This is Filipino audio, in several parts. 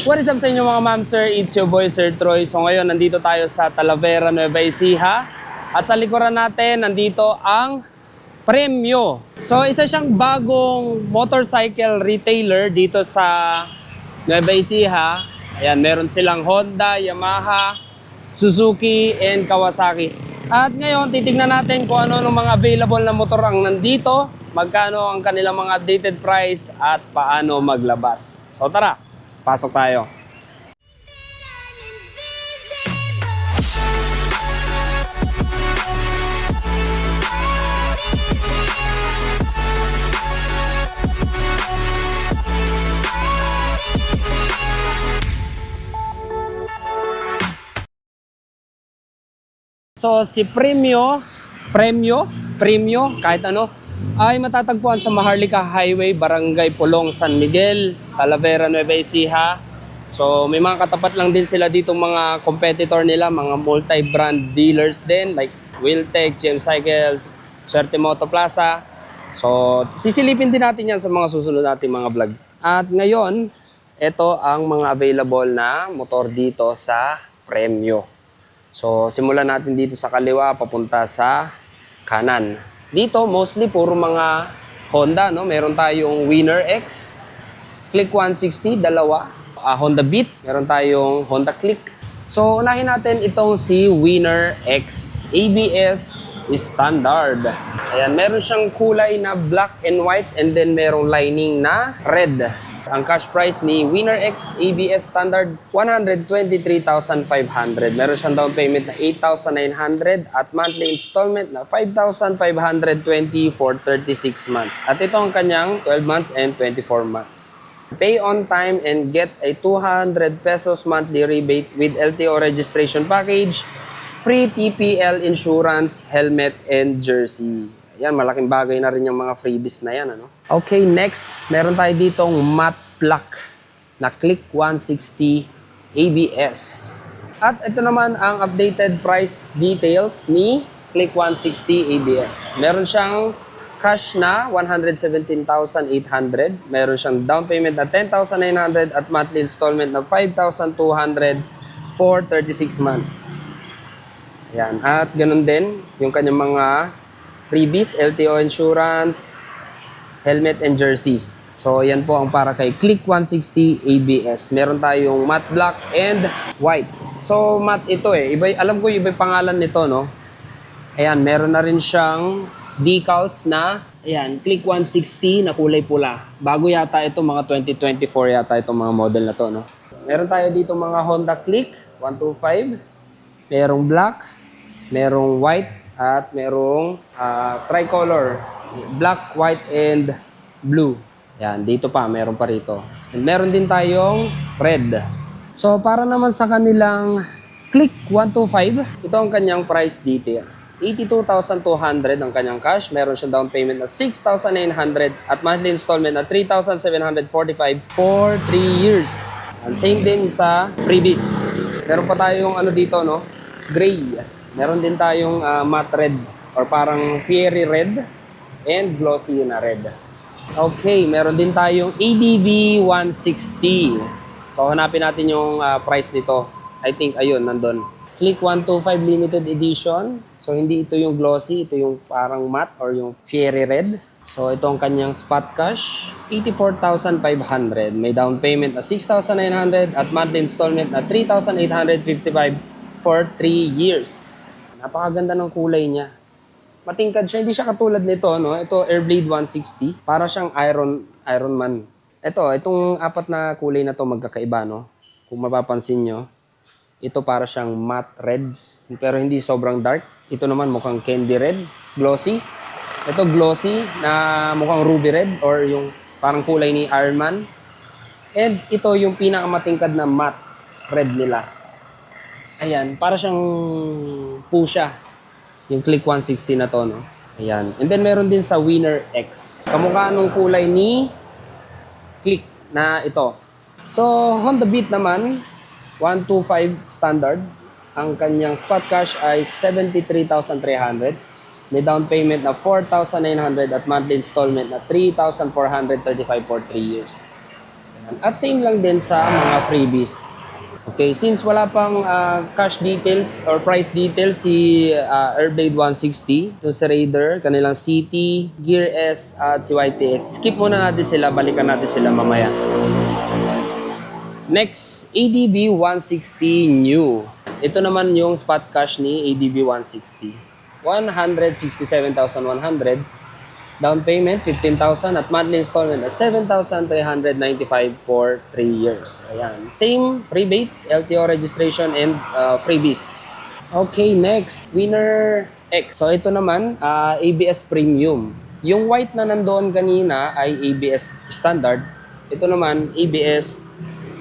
What is up sa inyo mga ma'am sir? It's your boy Sir Troy. So ngayon nandito tayo sa Talavera, Nueva Ecija. At sa likuran natin nandito ang Premio. So isa siyang bagong motorcycle retailer dito sa Nueva Ecija. Ayan, meron silang Honda, Yamaha, Suzuki, and Kawasaki. At ngayon titignan natin kung ano ng mga available na motor ang nandito, magkano ang kanilang mga updated price at paano maglabas. So tara, pasok tayo. So si Premio, kahit ano, ay matatagpuan sa Maharlika Highway, Barangay Pulong, San Miguel, Talavera, Nueva Ecija. So may mga katapat lang din sila dito mga competitor nila, mga multi-brand dealers din like Wiltec, GM Cycles, Suerte Moto Plaza. So sisilipin din natin yan sa mga susunod nating mga vlog. At ngayon, ito ang mga available na motor dito sa Premio. So simulan natin dito sa kaliwa papunta sa kanan. Dito mostly puro mga Honda, no? Meron tayong Winner X, Click 160, dalawa. Honda Beat, meron tayong Honda Click. So unahin natin itong si Winner X ABS standard. Ayan, meron siyang kulay na black and white and then merong lining na red. Ang cash price ni Winner X ABS standard 123,500. Meron siyang down payment na 8,900 at monthly installment na 5,520 for 36 months. At ito ang kanyang 12 months and 24 months. Pay on time and get a 200 pesos monthly rebate with LTO registration package, free TPL insurance, helmet, and jersey. Yan, malaking bagay na rin yung mga freebies na yan. Ano? Okay, next, meron tayo ditong matte black na Click 160 ABS. At ito naman ang updated price details ni Click 160 ABS. Meron siyang cash na 117,800. Meron siyang down payment na 10,900 at monthly installment na 5,200 for 36 months. Yan. At ganun din yung kanyang mga freebies, LTO insurance, helmet, and jersey. So, yan po ang para kay Click 160 ABS. Meron tayong matte black and white. So, matte ito eh. Iba, alam ko iba pangalan nito, no? Ayan, meron na rin siyang decals na, ayan, Click 160 na kulay pula. Bago yata ito, mga 2024 yata itong mga model na to, no? Meron tayo dito mga Honda Click 125. Merong black, merong white, at merong tricolor, black, white, and blue. Yan, dito pa, meron pa rito. And meron din tayong red. So, para naman sa kanilang Click 125, ito ang kanyang price details. 82,200 ang kanyang cash. Meron siyang down payment na 6,900 at monthly installment na 3,745 for 3 years. And same din sa freebies. Meron pa tayong ano dito, no? Gray. Meron din tayong matte red or parang fiery red and glossy na red. Okay, meron din tayong ADV 160. So hanapin natin yung price nito. I think ayun, nandun. Click 125 limited edition. So hindi ito yung glossy, ito yung parang matte or yung fiery red. So ito ang kanyang spot cash, 84,500. May down payment na 6,900 at monthly installment na 3,855 for 3 years. Napakaganda ng kulay niya. Matingkad siya, hindi siya katulad nito, no? Ito Airblade 160, para siyang Iron Man. Itong apat na kulay na to magkakaiba, no? Kung mapapansin nyo, ito para siyang matte red, pero hindi sobrang dark. Ito naman mukhang candy red, glossy. Ito glossy na mukhang ruby red or yung parang kulay ni Iron Man. And ito yung pinakamatingkad na matte red nila. Ayan, para siyang pusha. Yung Click 160 na to, no? Ayan. And then meron din sa Winner X. Kamukha nung kulay ni Click na ito. So, Honda Beat naman, 125 standard. Ang kanyang spot cash ay 73,300. May down payment na 4,900 at monthly installment na 3,435 for 3 years. At same lang din sa mga freebies. Okay, since wala pang cash details or price details si Airblade 160, to si Raider, kanilang CT, Gear S at si YTX. Skip muna natin sila, balikan natin sila mamaya. Next, ADB 160 new. Ito naman yung spot cash ni ADB 160. 167,100. Down payment, 15,000 at monthly installment na 7,395 for 3 years. Ayan. Same rebates, LTO registration, and freebies. Okay, next. Winner X. So, ito naman, ABS Premium. Yung white na nandoon kanina ay ABS Standard. Ito naman, ABS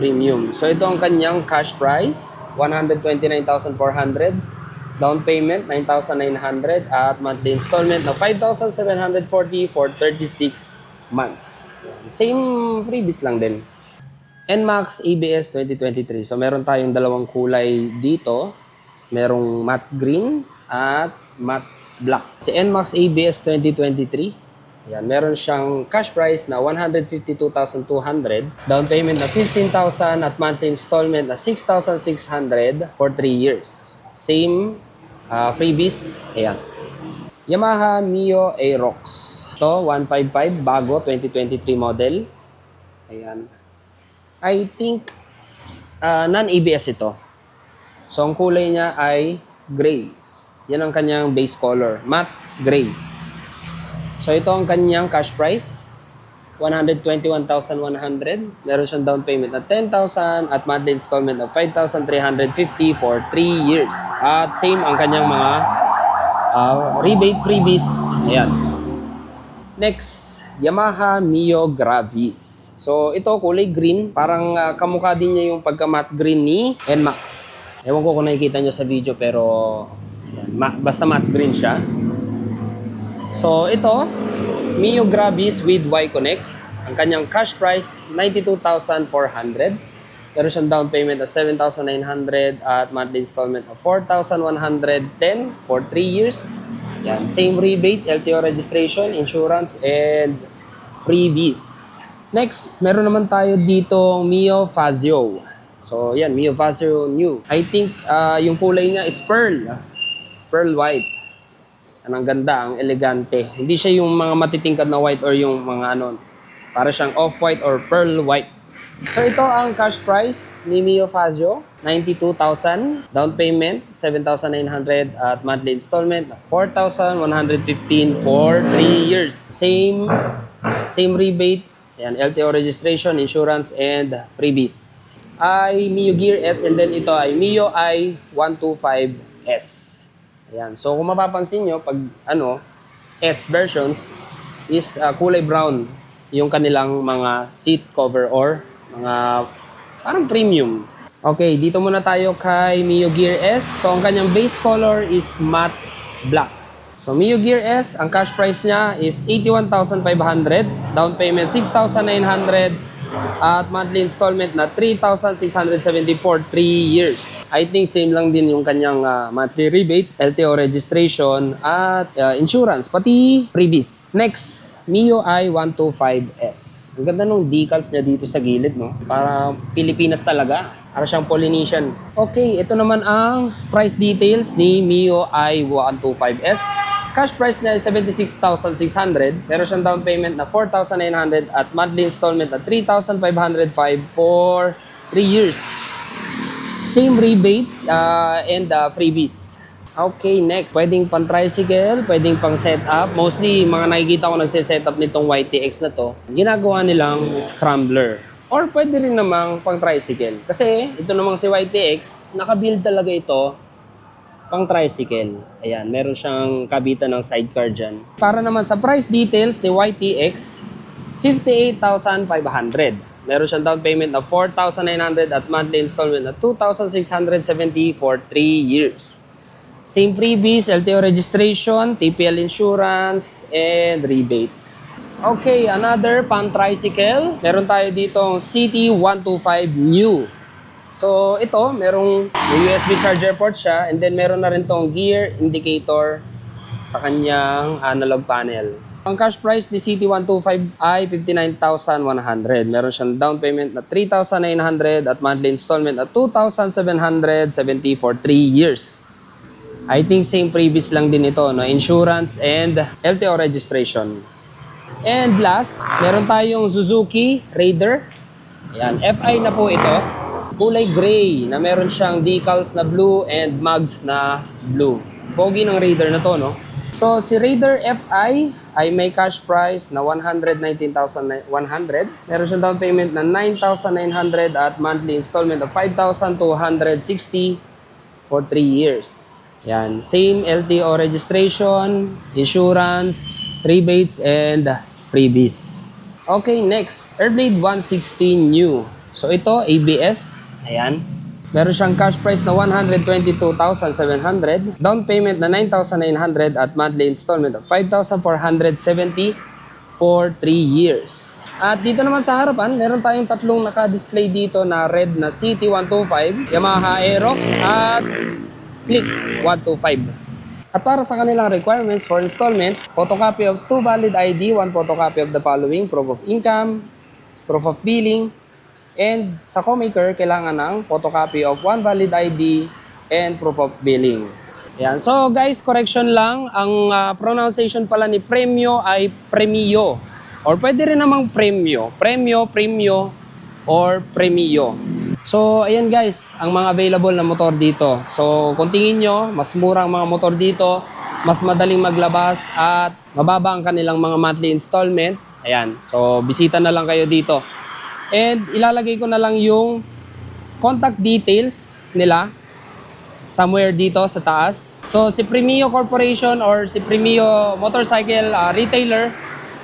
Premium. So, ito ang kanyang cash price, 129,400. Down payment, 9,900 at monthly installment na 5,740 for 36 months. Same freebies lang din. NMAX ABS 2023. So meron tayong dalawang kulay dito. Merong matte green at matte black. Si NMAX ABS 2023. Yan, meron siyang cash price na 152,200, down payment na 15,000 at monthly installment na 6,600 for 3 years. Same freebies, ayan. Yamaha Mio Aerox. Ito, 155, bago, 2023 model. Ayan. I think, non-ABS ito. So, ang kulay niya ay gray. Yan ang kanyang base color, matte gray. So, ito ang kanyang cash price, 121,100. Meron siyang down payment na 10,000 at monthly installment of 5,350 for 3 years. At same ang kanyang mga rebate freebies. Ayan. Next, Yamaha Mio Gravis. So, ito kulay green. Parang kamukha din niya yung pagka-matte green ni NMAX. Ewan ko kung nakikita nyo sa video pero basta matte green siya. So, ito, Mio Gravis with Y-Connect. Ang kanyang cash price, 92,400. Pero siyang down payment na 7,900 at monthly installment of 4,110 for 3 years. Yan. Same rebate, LTO registration, insurance, and freebies. Next, meron naman tayo dito Mio Fazio. So, yan, Mio Fazio new. I think yung kulay niya is pearl. Pearl white. Ang ganda, ang elegante. Hindi siya yung mga matitingkad na white or yung mga ano, para siyang off-white or pearl white. So ito ang cash price ni Mio Fazio, 92,000. Down payment, 7,900 at monthly installment, 4,115 for 3 years. Same rebate, yan, LTO registration, insurance, and freebies. Ay Mio Gear S and then ito ay Mio i125S. Ayan. So, kung mapapansin nyo, pag S versions is kulay brown yung kanilang mga seat cover or mga parang premium. Okay, dito muna tayo kay Mio Gear S. So, ang kanyang base color is matte black. So, Mio Gear S, ang cash price niya is 81,500. Down payment, 6,900. At monthly installment na 3,670 for 3 years. I think same lang din yung kanyang monthly rebate, LTO registration, at insurance, pati freebies. Next, Mio i125S. Ang ganda nung decals niya dito sa gilid, no? Para Pilipinas talaga. Para siyang Polynesian. Okay, ito naman ang price details ni Mio i125S. Cash price niya ay 76,600. Pero siyang down payment na 4,900 at monthly installment na 3,505 for 3 years. Same rebates and freebies. Okay, next. Pwedeng pang tricycle, pwedeng pang setup. Mostly, mga nakikita ko nagse-setup nitong YTX na to, ginagawa nilang scrambler. Or pwede rin namang pang tricycle. Kasi ito namang si YTX, nakabuild talaga ito pang tricycle. Ayan, meron siyang kabitan ng sidecar dyan. Para naman sa price details ni YTX, 58,500. Meron siyang down payment na 4,900 at monthly installment na 2,670 for 3 years. Same freebies, LTO registration, TPL insurance, and rebates. Okay, another pang tricycle. Meron tayo ditong CT125 new. So, ito, merong USB charger port siya and then meron na rin tong gear indicator sa kanyang analog panel. Ang cash price ni CT125 ay 59,100. Meron siyang down payment na 3,900 at monthly installment na 2,770 for 3 years. I think same previous lang din ito, no? Insurance and LTO registration. And last, meron tayong Suzuki Raider. Ayan, FI na po ito. Kulay gray na meron siyang decals na blue and mugs na blue. Pogi ng Raider na to, no? So, si Raider FI ay may cash price na 119,100. Meron siyang down payment na 9,900 at monthly installment of 5,260 for 3 years. Yan. Same LTO registration, insurance, rebates, and freebies. Okay, next. Airblade 116 new. So, ito, ABS. Ayan. Meron siyang cash price na 122,700, down payment na 9,900 at monthly installment of 5,470 for 3 years. At dito naman sa harapan, meron tayong tatlong naka-display dito na red na CT125, Yamaha Aerox at Click 125. At para sa kanilang requirements for installment, photocopy of 2 valid ID, 1 photocopy of the following: proof of income, proof of billing, and sa co-maker, kailangan ng photocopy of 1 valid ID and proof of billing. Yan. So guys, correction lang. Ang pronunciation pala ni Premio ay Premio. Or pwede rin namang Premio. Premio, Premio, or Premio. So ayan guys, ang mga available na motor dito. So kung tingin nyo, mas murang mga motor dito, mas madaling maglabas at mababa ang kanilang mga monthly installment. Ayan. So bisita na lang kayo dito. And ilalagay ko na lang yung contact details nila somewhere dito sa taas. So si Premio Corporation or si Premio Motorcycle Retailer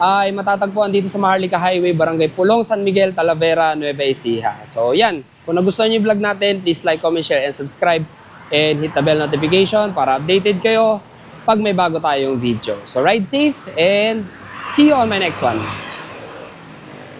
ay matatagpuan dito sa Maharlika Highway, Barangay Pulong, San Miguel, Talavera, Nueva Ecija. So yan, kung nagustuhan niyo yung vlog natin, please like, comment, share, and subscribe. And hit the bell notification para updated kayo pag may bago tayong video. So ride safe and see you on my next one.